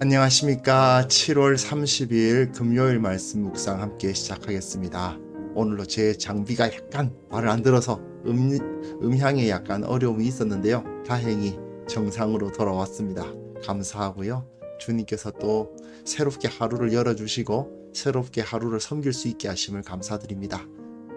안녕하십니까. 7월 30일 금요일 말씀 묵상 함께 시작하겠습니다. 오늘로 제 장비가 약간 말을 안 들어서 음향에 약간 어려움이 있었는데요. 다행히 정상으로 돌아왔습니다. 감사하고요. 주님께서 또 새롭게 하루를 열어주시고 새롭게 하루를 섬길 수 있게 하심을 감사드립니다.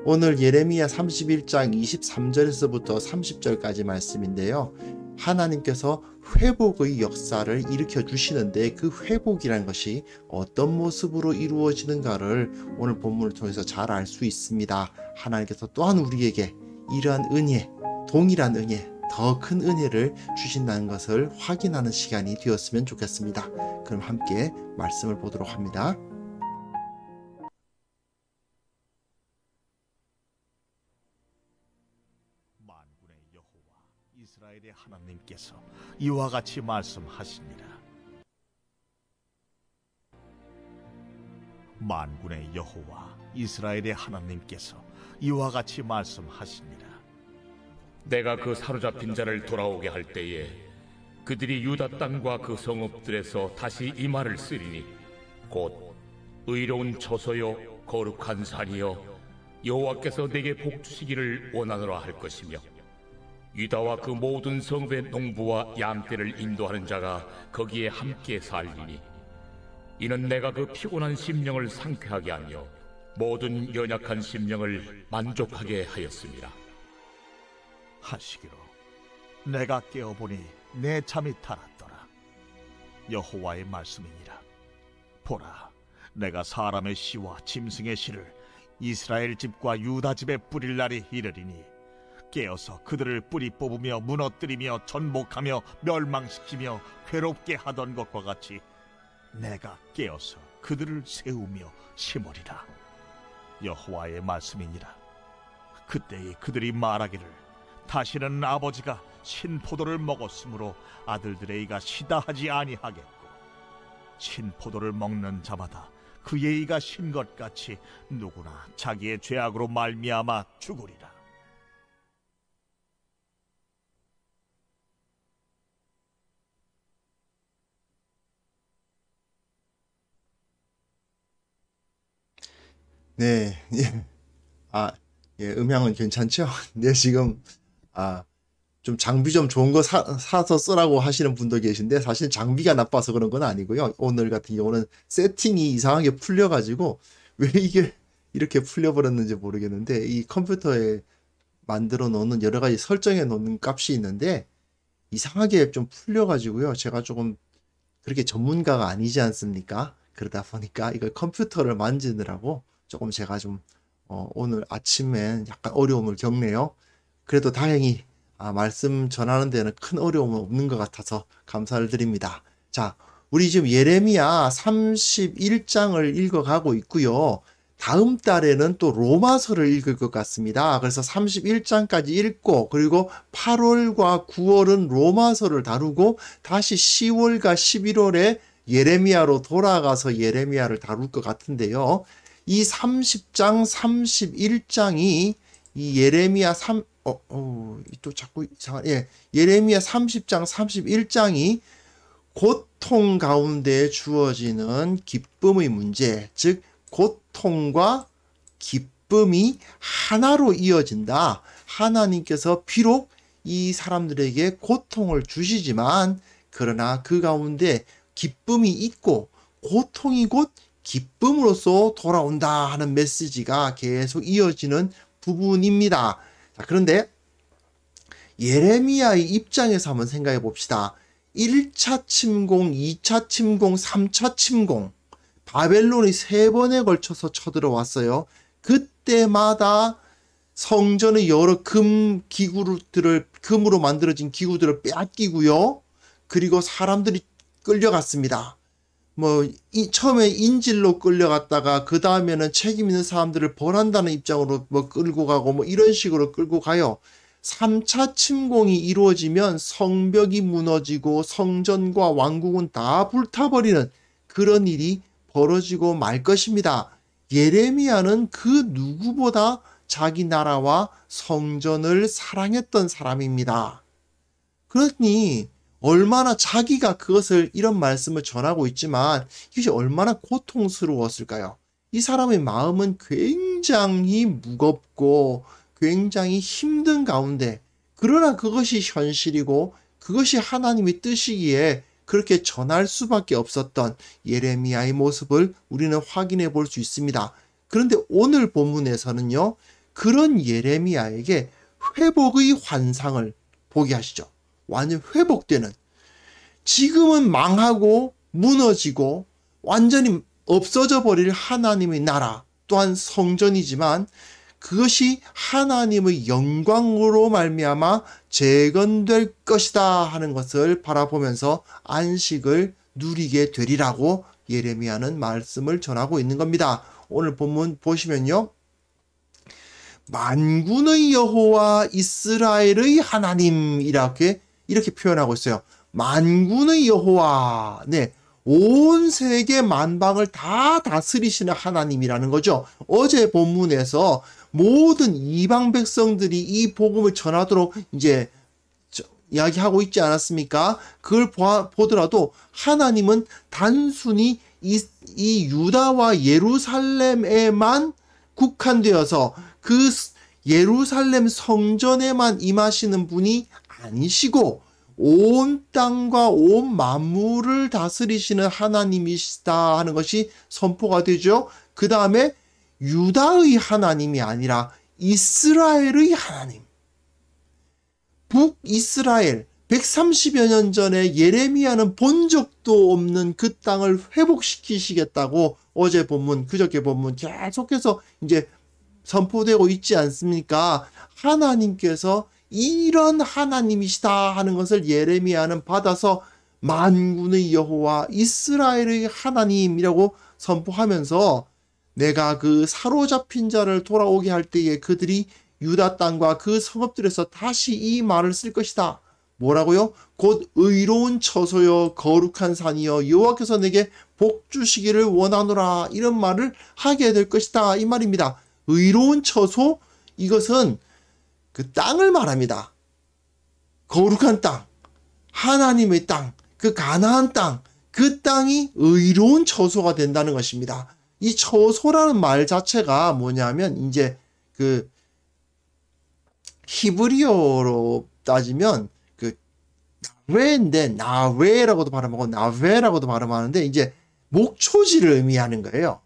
오늘 예레미야 31장 23절에서부터 30절까지 말씀인데요. 하나님께서 회복의 역사를 일으켜 주시는데 그 회복이라는 것이 어떤 모습으로 이루어지는가를 오늘 본문을 통해서 잘 알 수 있습니다. 하나님께서 또한 우리에게 이러한 은혜, 동일한 은혜, 더 큰 은혜를 주신다는 것을 확인하는 시간이 되었으면 좋겠습니다. 그럼 함께 말씀을 보도록 합니다. 만군의 여호와 이스라엘의 하나님께서 이와 같이 말씀하시니라. 만군의 여호와 이스라엘의 하나님께서 이와 같이 말씀하시니라. 내가 그 사로잡힌 자를 돌아오게 할 때에 그들이 유다 땅과 그 성읍들에서 다시 이 말을 쓰리니 곧 의로운 처소요 거룩한 산이여 여호와께서 내게 복 주시기를 원하노라 할 것이며 유다와 그 모든 성읍의 농부와 양떼를 인도하는 자가 거기에 함께 살리니 이는 내가 그 피곤한 심령을 상쾌하게 하며 모든 연약한 심령을 만족하게 하였습니다. 하시기로 내가 깨어보니 내 잠이 달았더라. 여호와의 말씀이니라. 보라, 내가 사람의 씨와 짐승의 씨를 이스라엘 집과 유다 집에 뿌릴 날이 이르리니 깨어서 그들을 뿌리 뽑으며 무너뜨리며 전복하며 멸망시키며 괴롭게 하던 것과 같이 내가 깨어서 그들을 세우며 심으리라. 여호와의 말씀이니라. 그때에 그들이 말하기를 다시는 아버지가 신포도를 먹었으므로 아들들의 이가 시다 하지 아니하겠고 신포도를 먹는 자마다 그의 이가 신 것 같이 누구나 자기의 죄악으로 말미암아 죽으리라. 네, 음향은 괜찮죠? 네, 지금 좀 장비 좀 좋은 거 사서 쓰라고 하시는 분도 계신데 사실 장비가 나빠서 그런 건 아니고요. 오늘 같은 경우는 세팅이 이상하게 풀려가지고 왜 이게 이렇게 풀려버렸는지 모르겠는데 이 컴퓨터에 만들어 놓는 여러 가지 설정해 놓는 값이 있는데 이상하게 좀 풀려가지고요. 제가 조금 그렇게 전문가가 아니지 않습니까? 그러다 보니까 이걸 컴퓨터를 만지느라고 조금 제가 좀 오늘 아침엔 약간 어려움을 겪네요. 그래도 다행히 말씀 전하는 데는 큰 어려움은 없는 것 같아서 감사를 드립니다. 자, 우리 지금 예레미야 31장을 읽어가고 있고요. 다음 달에는 또 로마서를 읽을 것 같습니다. 그래서 31장까지 읽고 그리고 8월과 9월은 로마서를 다루고 다시 10월과 11월에 예레미야로 돌아가서 예레미야를 다룰 것 같은데요. 이 30장, 31장이 이 예레미야 또 자꾸 이상한, 예레미야 30장, 31장이 고통 가운데 주어지는 기쁨의 문제, 즉 고통과 기쁨이 하나로 이어진다. 하나님께서 비록 이 사람들에게 고통을 주시지만 그러나 그 가운데 기쁨이 있고 고통이 곧 기쁨으로써 돌아온다 하는 메시지가 계속 이어지는 부분입니다. 자, 그런데 예레미야의 입장에서 한번 생각해 봅시다. 1차 침공, 2차 침공, 3차 침공, 바벨론이 3번에 걸쳐서 쳐들어왔어요. 그때마다 성전의 여러 금으로 만들어진 기구들을 빼앗기고요. 그리고 사람들이 끌려갔습니다. 처음에 인질로 끌려갔다가 그 다음에는 책임 있는 사람들을 벌한다는 입장으로 끌고 가고 이런 식으로 끌고 가요. 3차 침공이 이루어지면 성벽이 무너지고 성전과 왕국은 다 불타버리는 그런 일이 벌어지고 말 것입니다. 예레미야는 그 누구보다 자기 나라와 성전을 사랑했던 사람입니다. 그러니 얼마나 자기가 그것을 이런 말씀을 전하고 있지만 이것이 얼마나 고통스러웠을까요? 이 사람의 마음은 굉장히 무겁고 굉장히 힘든 가운데 그러나 그것이 현실이고 그것이 하나님의 뜻이기에 그렇게 전할 수밖에 없었던 예레미야의 모습을 우리는 확인해 볼 수 있습니다. 그런데 오늘 본문에서는요, 그런 예레미야에게 회복의 환상을 보게 하시죠. 완전 회복되는, 지금은 망하고 무너지고 완전히 없어져 버릴 하나님의 나라 또한 성전이지만 그것이 하나님의 영광으로 말미암아 재건될 것이다 하는 것을 바라보면서 안식을 누리게 되리라고 예레미야는 말씀을 전하고 있는 겁니다. 오늘 본문 보시면요, 만군의 여호와 이스라엘의 하나님 이렇게 표현하고 있어요. 만군의 여호와, 네, 온 세계 만방을 다 다스리시는 하나님이라는 거죠. 어제 본문에서 모든 이방 백성들이 이 복음을 전하도록 이제 이야기하고 있지 않았습니까? 그걸 보더라도 하나님은 단순히 이 유다와 예루살렘에만 국한되어서 그 예루살렘 성전에만 임하시는 분이 아니시고 온 땅과 온 만물을 다스리시는 하나님이시다 하는 것이 선포가 되죠. 그 다음에 유다의 하나님이 아니라 이스라엘의 하나님, 북이스라엘, 130여 년 전에 예레미야는 본 적도 없는 그 땅을 회복시키시겠다고 어제 본문, 그저께 본문 계속해서 이제 선포되고 있지 않습니까? 하나님께서 이런 하나님이시다 하는 것을 예레미야는 받아서 만군의 여호와 이스라엘의 하나님이라고 선포하면서 내가 그 사로잡힌 자를 돌아오게 할 때에 그들이 유다 땅과 그 성읍들에서 다시 이 말을 쓸 것이다. 뭐라고요? 곧 의로운 처소여 거룩한 산이여 여호와께서 내게 복 주시기를 원하노라, 이런 말을 하게 될 것이다 이 말입니다. 의로운 처소, 이것은 그 땅을 말합니다. 거룩한 땅, 하나님의 땅, 그 가나안 땅, 그 땅이 의로운 처소가 된다는 것입니다. 이 처소라는 말 자체가 뭐냐면 이제 그 히브리어로 따지면 그 나웨인데, 나웨라고도 발음하고 나웨라고도 발음하는데 이제 목초지를 의미하는 거예요.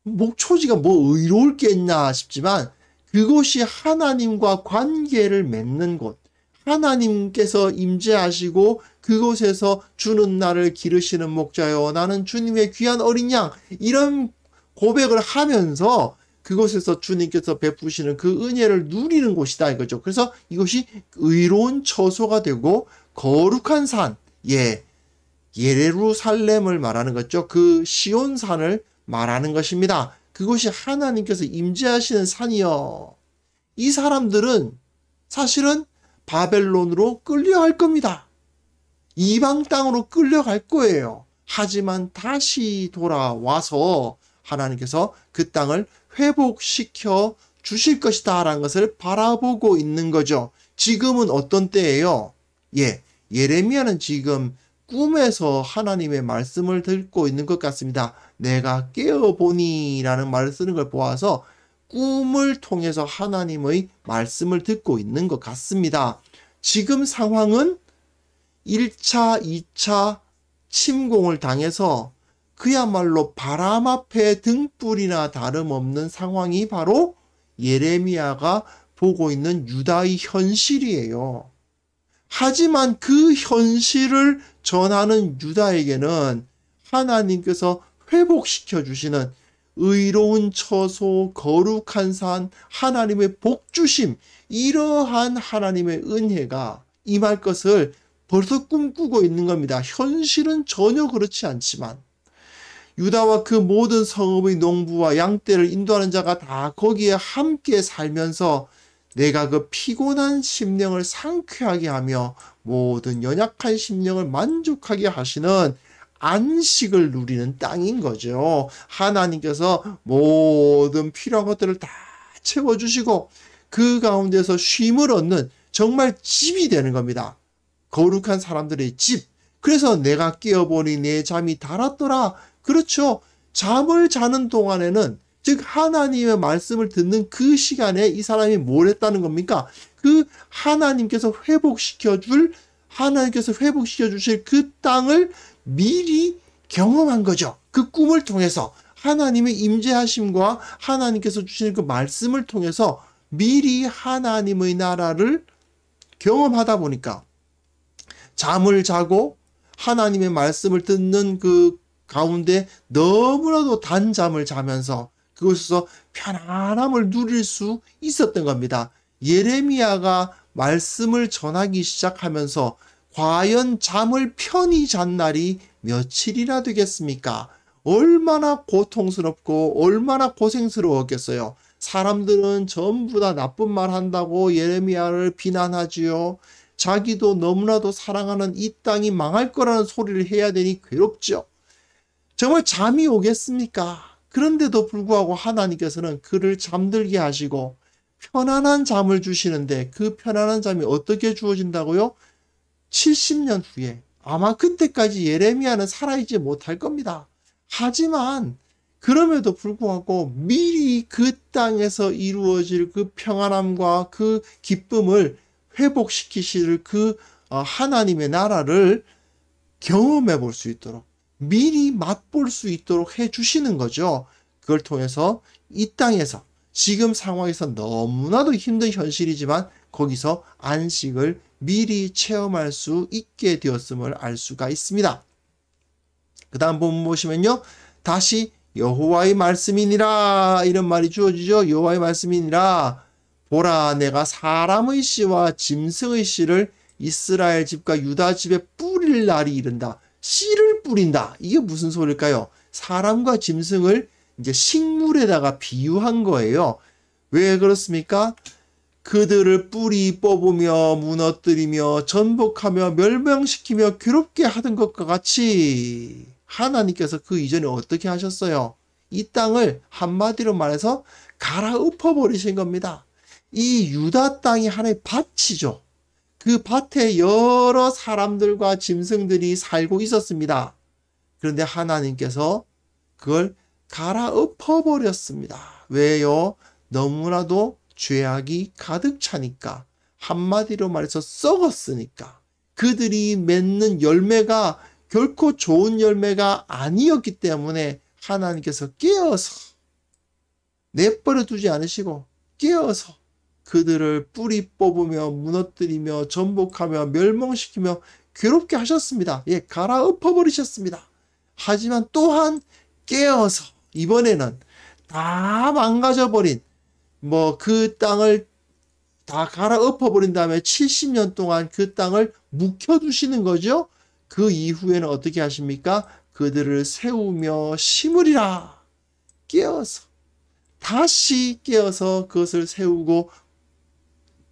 목초지가 뭐 의로울 게 있나 싶지만 그곳이 하나님과 관계를 맺는 곳, 하나님께서 임재하시고 그곳에서 주는 나를 기르시는 목자여 나는 주님의 귀한 어린 양, 이런 고백을 하면서 그곳에서 주님께서 베푸시는 그 은혜를 누리는 곳이다 이거죠. 그래서 이것이 의로운 처소가 되고 거룩한 산, 예루살렘을 말하는 거죠. 그 시온산을 말하는 것입니다. 그것이 하나님께서 임재하시는 산이요. 이 사람들은 사실은 바벨론으로 끌려갈 겁니다. 이방 땅으로 끌려갈 거예요. 하지만 다시 돌아와서 하나님께서 그 땅을 회복시켜 주실 것이다 라는 것을 바라보고 있는 거죠. 지금은 어떤 때예요? 예레미야는 지금 꿈에서 하나님의 말씀을 듣고 있는 것 같습니다. 내가 깨어보니 라는 말을 쓰는 걸 보아서 꿈을 통해서 하나님의 말씀을 듣고 있는 것 같습니다. 지금 상황은 1차, 2차 침공을 당해서 그야말로 바람 앞에 등불이나 다름없는 상황이 바로 예레미야가 보고 있는 유다의 현실이에요. 하지만 그 현실을 전하는 유다에게는 하나님께서 회복시켜 주시는 의로운 처소, 거룩한 산, 하나님의 복주심, 이러한 하나님의 은혜가 임할 것을 벌써 꿈꾸고 있는 겁니다. 현실은 전혀 그렇지 않지만 유다와 그 모든 성읍의 농부와 양떼를 인도하는 자가 다 거기에 함께 살면서 내가 그 피곤한 심령을 상쾌하게 하며 모든 연약한 심령을 만족하게 하시는 안식을 누리는 땅인 거죠. 하나님께서 모든 필요한 것들을 다 채워주시고 그 가운데서 쉼을 얻는 정말 집이 되는 겁니다. 거룩한 사람들의 집. 그래서 내가 깨어보니 내 잠이 달았더라. 그렇죠. 잠을 자는 동안에는, 즉 하나님의 말씀을 듣는 그 시간에 이 사람이 뭘 했다는 겁니까? 그 하나님께서 회복시켜 주실 그 땅을 미리 경험한 거죠. 그 꿈을 통해서 하나님의 임재하심과 하나님께서 주시는 그 말씀을 통해서 미리 하나님의 나라를 경험하다 보니까 잠을 자고 하나님의 말씀을 듣는 그 가운데 너무나도 단잠을 자면서 그것에서 편안함을 누릴 수 있었던 겁니다. 예레미야가 말씀을 전하기 시작하면서 과연 잠을 편히 잔 날이 며칠이나 되겠습니까? 얼마나 고통스럽고 얼마나 고생스러웠겠어요. 사람들은 전부 다 나쁜 말 한다고 예레미야를 비난하지요. 자기도 너무나도 사랑하는 이 땅이 망할 거라는 소리를 해야 되니 괴롭죠. 정말 잠이 오겠습니까? 그런데도 불구하고 하나님께서는 그를 잠들게 하시고 편안한 잠을 주시는데 그 편안한 잠이 어떻게 주어진다고요? 70년 후에 아마 그때까지 예레미야는 살아있지 못할 겁니다. 하지만 그럼에도 불구하고 미리 그 땅에서 이루어질 그 평안함과 그 기쁨을 회복시키실 그 하나님의 나라를 경험해 볼 수 있도록 미리 맛볼 수 있도록 해 주시는 거죠. 그걸 통해서 이 땅에서 지금 상황에서 너무나도 힘든 현실이지만 거기서 안식을 미리 체험할 수 있게 되었음을 알 수가 있습니다. 그 다음 본문 보시면요. 다시 여호와의 말씀이니라 이런 말이 주어지죠. 여호와의 말씀이니라. 보라 내가 사람의 씨와 짐승의 씨를 이스라엘 집과 유다 집에 뿌릴 날이 이른다. 씨를 뿌린다. 이게 무슨 소리일까요? 사람과 짐승을 이제 식물에다가 비유한 거예요. 왜 그렇습니까? 그들을 뿌리 뽑으며 무너뜨리며 전복하며 멸망시키며 괴롭게 하던 것과 같이 하나님께서 그 이전에 어떻게 하셨어요? 이 땅을 한마디로 말해서 갈아엎어 버리신 겁니다. 이 유다 땅이 하나의 밭이죠. 그 밭에 여러 사람들과 짐승들이 살고 있었습니다. 그런데 하나님께서 그걸 갈아엎어 버렸습니다. 왜요? 너무나도 죄악이 가득 차니까. 한마디로 말해서 썩었으니까. 그들이 맺는 열매가 결코 좋은 열매가 아니었기 때문에 하나님께서 깨어서 내버려 두지 않으시고 깨어서 그들을 뿌리 뽑으며 무너뜨리며 전복하며 멸망시키며 괴롭게 하셨습니다. 예, 갈아엎어 버리셨습니다. 하지만 또한 깨어서 이번에는 다 망가져 버린 그 땅을 다 갈아엎어 버린 다음에 70년 동안 그 땅을 묵혀두시는 거죠. 그 이후에는 어떻게 하십니까? 그들을 세우며 심으리라. 깨어서 다시 깨어서 그것을 세우고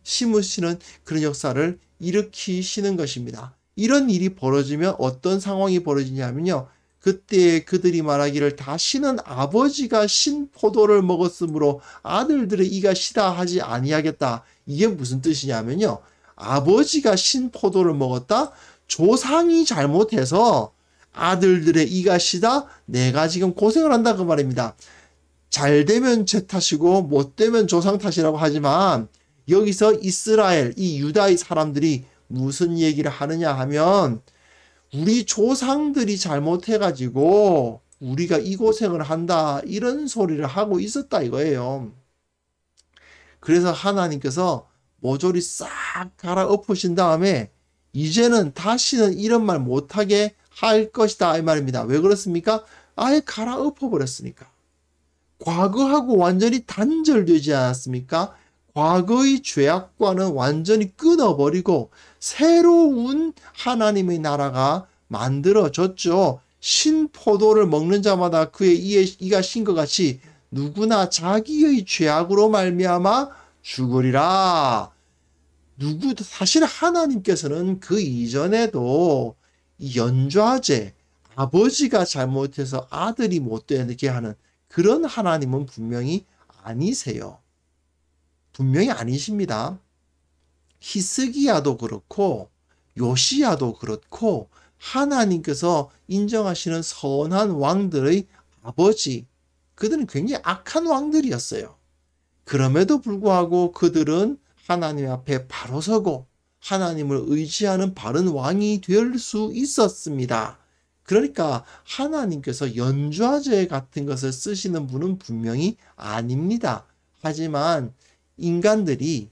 심으시는 그런 역사를 일으키시는 것입니다. 이런 일이 벌어지면 어떤 상황이 벌어지냐면요. 그때 그들이 말하기를 다시는 아버지가 신 포도를 먹었으므로 아들들의 이가 시다 하지 아니하겠다. 이게 무슨 뜻이냐면요. 아버지가 신 포도를 먹었다? 조상이 잘못해서 아들들의 이가 시다? 내가 지금 고생을 한다 그 말입니다. 잘 되면 제 탓이고 못 되면 조상 탓이라고 하지만 여기서 이스라엘, 이 유다의 사람들이 무슨 얘기를 하느냐 하면 우리 조상들이 잘못해가지고 우리가 이 고생을 한다 이런 소리를 하고 있었다 이거예요. 그래서 하나님께서 모조리 싹 갈아엎으신 다음에 이제는 다시는 이런 말 못하게 할 것이다 이 말입니다. 왜 그렇습니까? 아예 갈아엎어 버렸으니까. 과거하고 완전히 단절되지 않았습니까? 과거의 죄악과는 완전히 끊어버리고 새로운 하나님의 나라가 만들어졌죠. 신 포도를 먹는 자마다 그의 이가 신 것 같이 누구나 자기의 죄악으로 말미암아 죽으리라. 사실 하나님께서는 그 이전에도 연좌제, 아버지가 잘못해서 아들이 못 되게 하는 그런 하나님은 분명히 아니세요. 분명히 아니십니다. 히스기야도 그렇고 요시야도 그렇고 하나님께서 인정하시는 선한 왕들의 아버지, 그들은 굉장히 악한 왕들이었어요. 그럼에도 불구하고 그들은 하나님 앞에 바로 서고 하나님을 의지하는 바른 왕이 될 수 있었습니다. 그러니까 하나님께서 연좌제 같은 것을 쓰시는 분은 분명히 아닙니다. 하지만 인간들이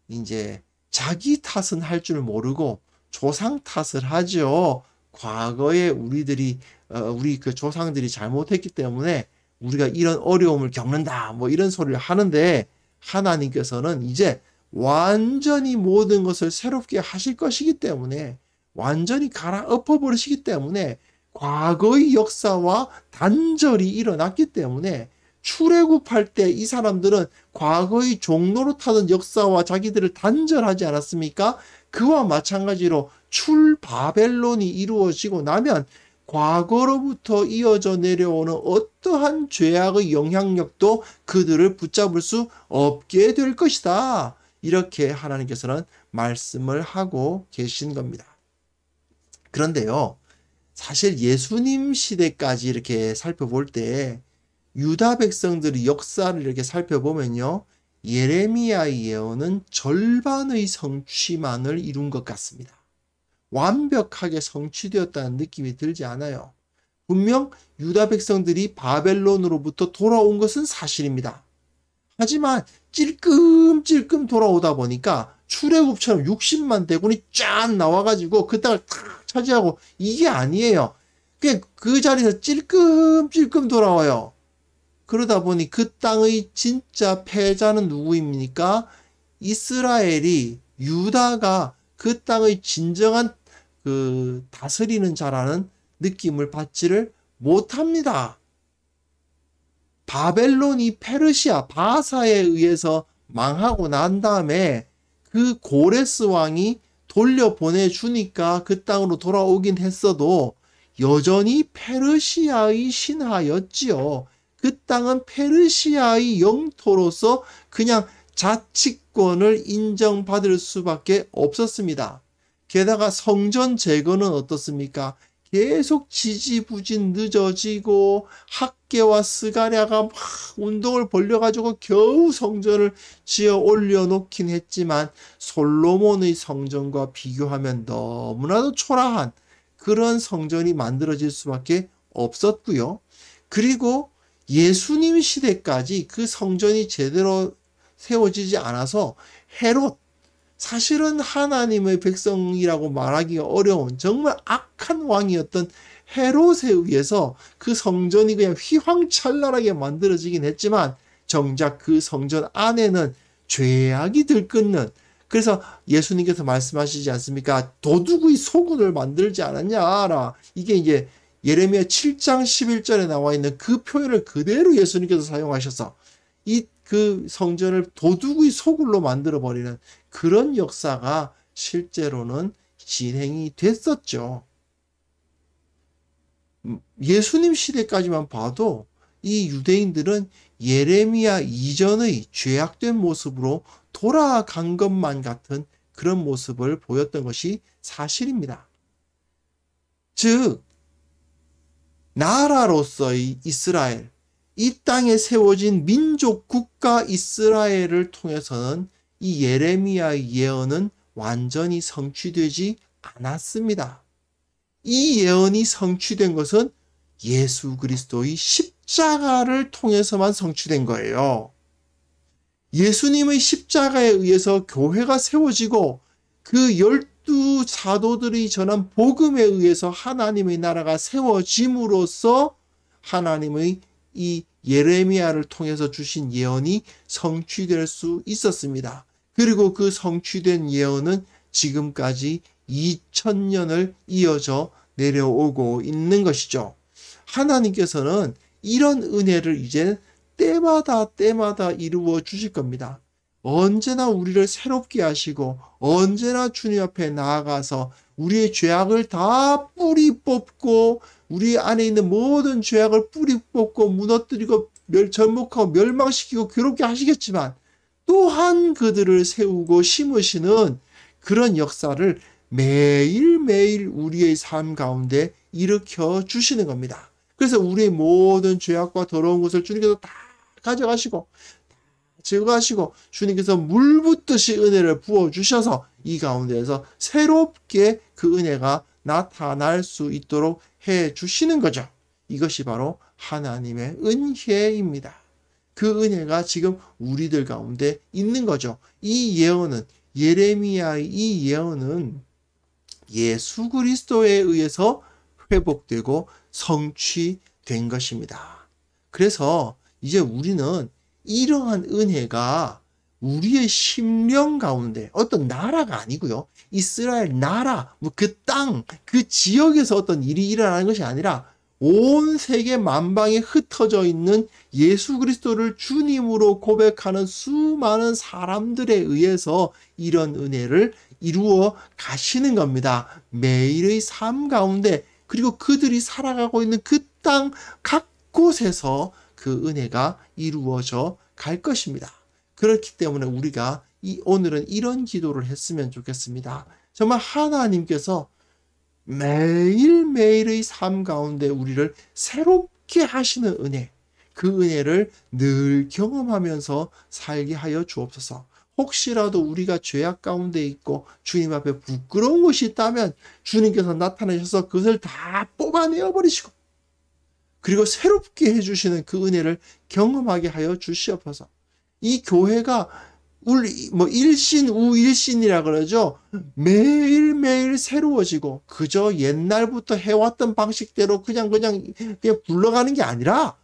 이제 자기 탓은 할 줄 모르고 조상 탓을 하죠. 과거에 우리 그 조상들이 잘못했기 때문에 우리가 이런 어려움을 겪는다, 뭐 이런 소리를 하는데, 하나님께서는 이제 완전히 모든 것을 새롭게 하실 것이기 때문에, 완전히 갈아엎어 버리시기 때문에, 과거의 역사와 단절이 일어났기 때문에 출애굽할 때 이 사람들은 과거의 종노릇하던 역사와 자기들을 단절하지 않았습니까? 그와 마찬가지로 출바벨론이 이루어지고 나면 과거로부터 이어져 내려오는 어떠한 죄악의 영향력도 그들을 붙잡을 수 없게 될 것이다. 이렇게 하나님께서는 말씀을 하고 계신 겁니다. 그런데요, 사실 예수님 시대까지 이렇게 살펴볼 때 유다 백성들의 역사를 이렇게 살펴보면요, 예레미야의 예언은 절반의 성취만을 이룬 것 같습니다. 완벽하게 성취되었다는 느낌이 들지 않아요. 분명 유다 백성들이 바벨론으로부터 돌아온 것은 사실입니다. 하지만 찔끔찔끔 돌아오다 보니까 출애굽처럼 60만 대군이 쫙 나와가지고 그 땅을 탁 차지하고, 이게 아니에요. 그 자리에서 찔끔찔끔 돌아와요. 그러다 보니 그 땅의 진짜 패자는 누구입니까? 이스라엘이, 유다가 그 땅의 진정한 그 다스리는 자라는 느낌을 받지를 못합니다. 바벨론이 페르시아, 바사에 의해서 망하고 난 다음에 그 고레스 왕이 돌려보내주니까 그 땅으로 돌아오긴 했어도 여전히 페르시아의 신하였지요. 그 땅은 페르시아의 영토로서 그냥 자치권을 인정받을 수밖에 없었습니다. 게다가 성전 재건은 어떻습니까? 계속 지지부진 늦어지고 학개와 스가랴가 막 운동을 벌려가지고 겨우 성전을 지어 올려놓긴 했지만 솔로몬의 성전과 비교하면 너무나도 초라한 그런 성전이 만들어질 수밖에 없었고요. 그리고 예수님 시대까지 그 성전이 제대로 세워지지 않아서 헤롯, 사실은 하나님의 백성이라고 말하기가 어려운 정말 악한 왕이었던 헤롯에 의해서 그 성전이 그냥 휘황찬란하게 만들어지긴 했지만 정작 그 성전 안에는 죄악이 들끓는, 그래서 예수님께서 말씀하시지 않습니까? 도둑의 소굴을 만들지 않았냐라. 이게 이제 예레미야 7장 11절에 나와 있는 그 표현을 그대로 예수님께서 사용하셔서 그 성전을 도둑의 소굴로 만들어버리는 그런 역사가 실제로는 진행이 됐었죠. 예수님 시대까지만 봐도 이 유대인들은 예레미야 이전의 죄악된 모습으로 돌아간 것만 같은 그런 모습을 보였던 것이 사실입니다. 즉, 나라로서의 이스라엘, 이 땅에 세워진 민족 국가 이스라엘을 통해서는 이 예레미야의 예언은 완전히 성취되지 않았습니다. 이 예언이 성취된 것은 예수 그리스도의 십자가를 통해서만 성취된 거예요. 예수님의 십자가에 의해서 교회가 세워지고 그 12 사도들이 전한 복음에 의해서 하나님의 나라가 세워짐으로써 하나님의 이 예레미야를 통해서 주신 예언이 성취될 수 있었습니다. 그리고 그 성취된 예언은 지금까지 2000년을 이어져 내려오고 있는 것이죠. 하나님께서는 이런 은혜를 이제 때마다 이루어 주실 겁니다. 언제나 우리를 새롭게 하시고 언제나 주님 앞에 나아가서 우리의 죄악을 다 뿌리 뽑고 우리 안에 있는 모든 죄악을 뿌리 뽑고 무너뜨리고 전목하고 멸망시키고 괴롭게 하시겠지만 또한 그들을 세우고 심으시는 그런 역사를 매일매일 우리의 삶 가운데 일으켜 주시는 겁니다. 그래서 우리의 모든 죄악과 더러운 것을 주님께서 다 가져가시고 제거하시고 주님께서 물 붓듯이 은혜를 부어주셔서 이 가운데에서 새롭게 그 은혜가 나타날 수 있도록 해주시는 거죠. 이것이 바로 하나님의 은혜입니다. 그 은혜가 지금 우리들 가운데 있는 거죠. 이 예언은, 예레미야의 이 예언은 예수 그리스도에 의해서 회복되고 성취된 것입니다. 그래서 이제 우리는 이러한 은혜가 우리의 심령 가운데 어떤 나라가 아니고요. 이스라엘 나라, 그 땅, 그 지역에서 어떤 일이 일어나는 것이 아니라 온 세계 만방에 흩어져 있는 예수 그리스도를 주님으로 고백하는 수많은 사람들에 의해서 이런 은혜를 이루어 가시는 겁니다. 매일의 삶 가운데, 그리고 그들이 살아가고 있는 그 땅 각 곳에서 그 은혜가 이루어져 갈 것입니다. 그렇기 때문에 우리가 오늘은 이런 기도를 했으면 좋겠습니다. 정말 하나님께서 매일매일의 삶 가운데 우리를 새롭게 하시는 은혜, 그 은혜를 늘 경험하면서 살게 하여 주옵소서. 혹시라도 우리가 죄악 가운데 있고 주님 앞에 부끄러운 것이 있다면 주님께서 나타나셔서 그것을 다 뽑아내어 버리시고, 그리고 새롭게 해주시는 그 은혜를 경험하게 하여 주시옵소서. 이 교회가 일신 우일신이라 그러죠. 매일매일 새로워지고 그저 옛날부터 해왔던 방식대로 그냥 굴러가는 게 아니라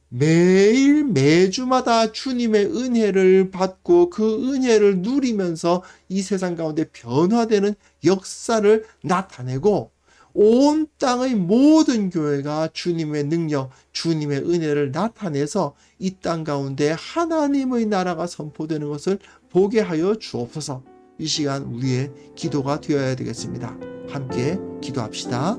매일 매주마다 주님의 은혜를 받고 그 은혜를 누리면서 이 세상 가운데 변화되는 역사를 나타내고, 온 땅의 모든 교회가 주님의 능력, 주님의 은혜를 나타내서 이 땅 가운데 하나님의 나라가 선포되는 것을 보게 하여 주옵소서. 이 시간 우리의 기도가 되어야 되겠습니다. 함께 기도합시다.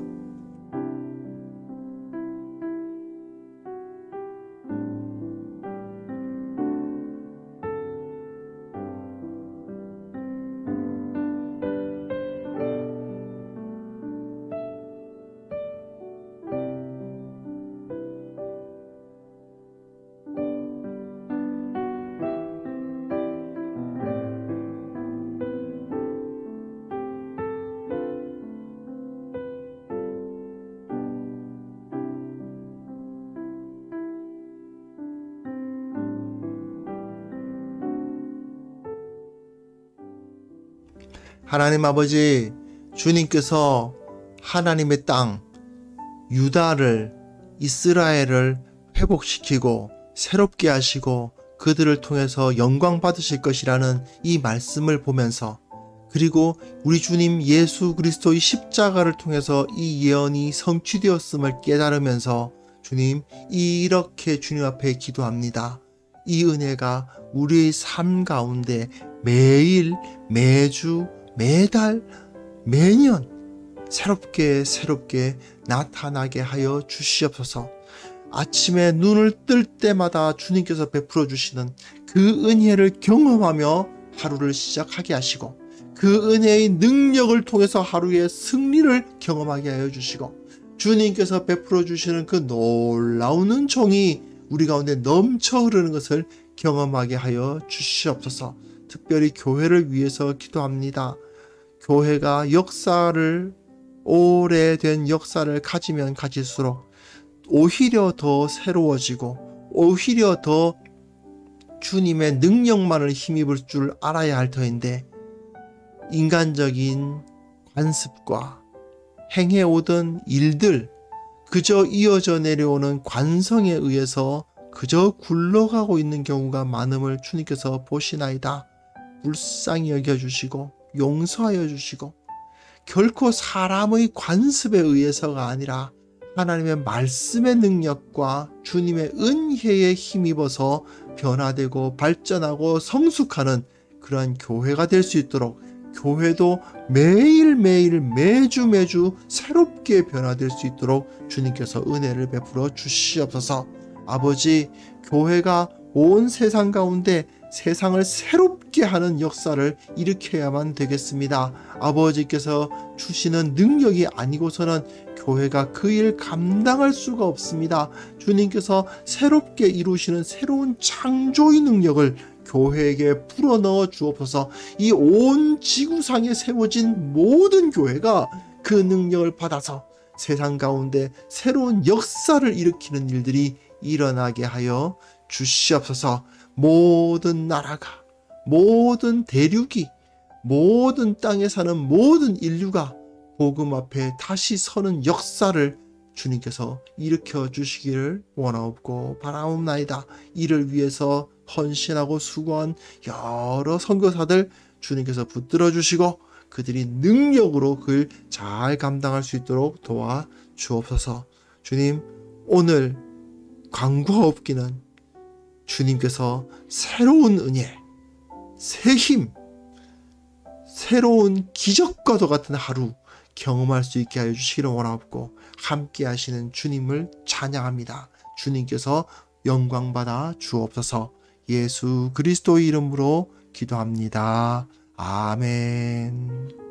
하나님 아버지, 주님께서 하나님의 땅, 유다를, 이스라엘을 회복시키고 새롭게 하시고 그들을 통해서 영광 받으실 것이라는 이 말씀을 보면서, 그리고 우리 주님 예수 그리스도의 십자가를 통해서 이 예언이 성취되었음을 깨달으면서 주님, 이렇게 주님 앞에 기도합니다. 이 은혜가 우리의 삶 가운데 매일, 매주, 매달, 매년 새롭게 나타나게 하여 주시옵소서. 아침에 눈을 뜰 때마다 주님께서 베풀어 주시는 그 은혜를 경험하며 하루를 시작하게 하시고, 그 은혜의 능력을 통해서 하루의 승리를 경험하게 하여 주시고, 주님께서 베풀어 주시는 그 놀라운 은총이 우리 가운데 넘쳐 흐르는 것을 경험하게 하여 주시옵소서. 특별히 교회를 위해서 기도합니다. 교회가 오래된 역사를 가지면 가질수록 오히려 더 새로워지고 오히려 더 주님의 능력만을 힘입을 줄 알아야 할 터인데, 인간적인 관습과 행해오던 일들, 그저 이어져 내려오는 관성에 의해서 그저 굴러가고 있는 경우가 많음을 주님께서 보시나이다. 불쌍히 여겨주시고 용서하여 주시고, 결코 사람의 관습에 의해서가 아니라 하나님의 말씀의 능력과 주님의 은혜에 힘입어서 변화되고 발전하고 성숙하는 그러한 교회가 될 수 있도록, 교회도 매일매일 매주 새롭게 변화될 수 있도록 주님께서 은혜를 베풀어 주시옵소서. 아버지, 교회가 온 세상 가운데 세상을 새롭게 하는 역사를 일으켜야만 되겠습니다. 아버지께서 주시는 능력이 아니고서는 교회가 그 일 감당할 수가 없습니다. 주님께서 새롭게 이루시는 새로운 창조의 능력을 교회에게 불어넣어 주옵소서. 이 온 지구상에 세워진 모든 교회가 그 능력을 받아서 세상 가운데 새로운 역사를 일으키는 일들이 일어나게 하여 주시옵소서. 모든 나라가, 모든 대륙이, 모든 땅에 사는 모든 인류가 복음 앞에 다시 서는 역사를 주님께서 일으켜 주시기를 원하옵고 바라옵나이다. 이를 위해서 헌신하고 수고한 여러 선교사들 주님께서 붙들어 주시고 그들이 능력으로 그를 잘 감당할 수 있도록 도와 주옵소서. 주님, 오늘 간과없기는 주님께서 새로운 은혜, 새 힘, 새로운 기적과도 같은 하루 경험할 수 있게 하여 주시기를 원하옵고 함께 하시는 주님을 찬양합니다. 주님께서 영광받아 주옵소서. 예수 그리스도의 이름으로 기도합니다. 아멘.